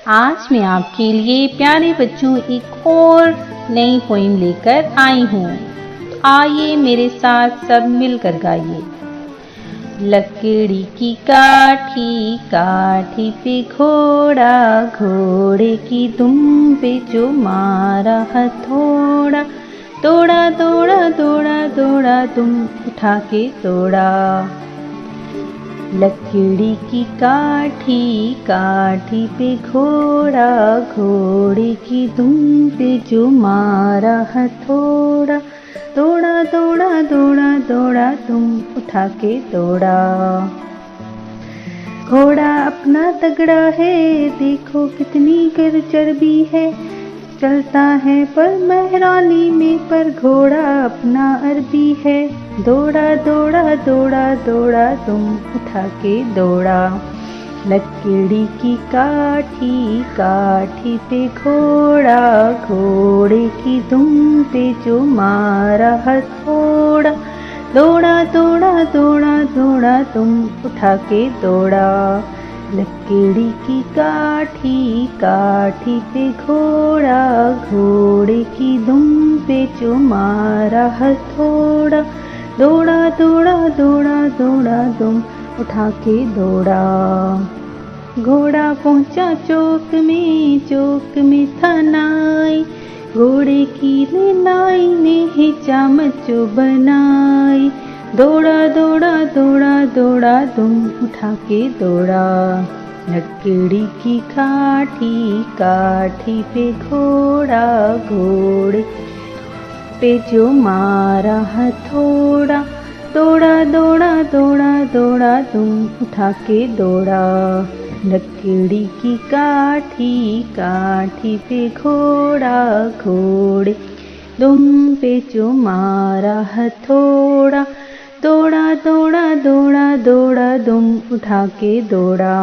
आज मैं आपके लिए प्यारे बच्चों एक और नई पोइम लेकर आई हूँ। आइए मेरे साथ सब मिलकर गाइए। लकड़ी की काठी काठी पे घोड़ा, घोड़े की दुम पे जो मारा हथौड़ा, दौड़ा दौड़ा दौड़ा दौड़ा दुम उठा के दौड़ा। लकड़ी की काठी काठी पे घोड़ा, घोड़े की दुम पे जो मारा हथौड़ा, दौड़ा दौड़ा दौड़ा दौड़ा तुम उठा के दौड़ा। घोड़ा अपना तगड़ा है, देखो कितनी कर चर्बी है, चलता है पर मेहराली में, पर घोड़ा अपना अरबी है, दौड़ा दौड़ा दौड़ा दौड़ा तुम उठा के दौड़ा। लकड़ी की काठी काठी पे घोड़ा, घोड़े की दुम पे जो मारा हथौड़ा, दौड़ा दौड़ा दौड़ा दौड़ा तुम उठा के दौड़ा। लकड़ी की काठी काठी पे घोड़ा, घोड़े की दुम पे जो मारा हथौड़ा, दौड़ा दौड़ा दौड़ा दौड़ा तुम उठा के दौड़ा। घोड़ा पहुंचा चौक में था नाई, घोड़े की नाई ने ही चामचो बनाई, दौड़ा दौड़ा दौड़ा दौड़ा तुम उठा के दौड़ा। लकड़ी की काठी काठी पे घोड़ा, घोड़े पे जो मारा हथौड़ा, दौड़ा दौड़ा दौड़ा दौड़ा तुम उठा के दौड़ा। लकड़ी की काठी काठी पे घोड़ा, घोड़े दुम पे जो मारा हथौड़ा, दौड़ा दौड़ा दौड़ा दौड़ा दुम उठा के दौड़ा।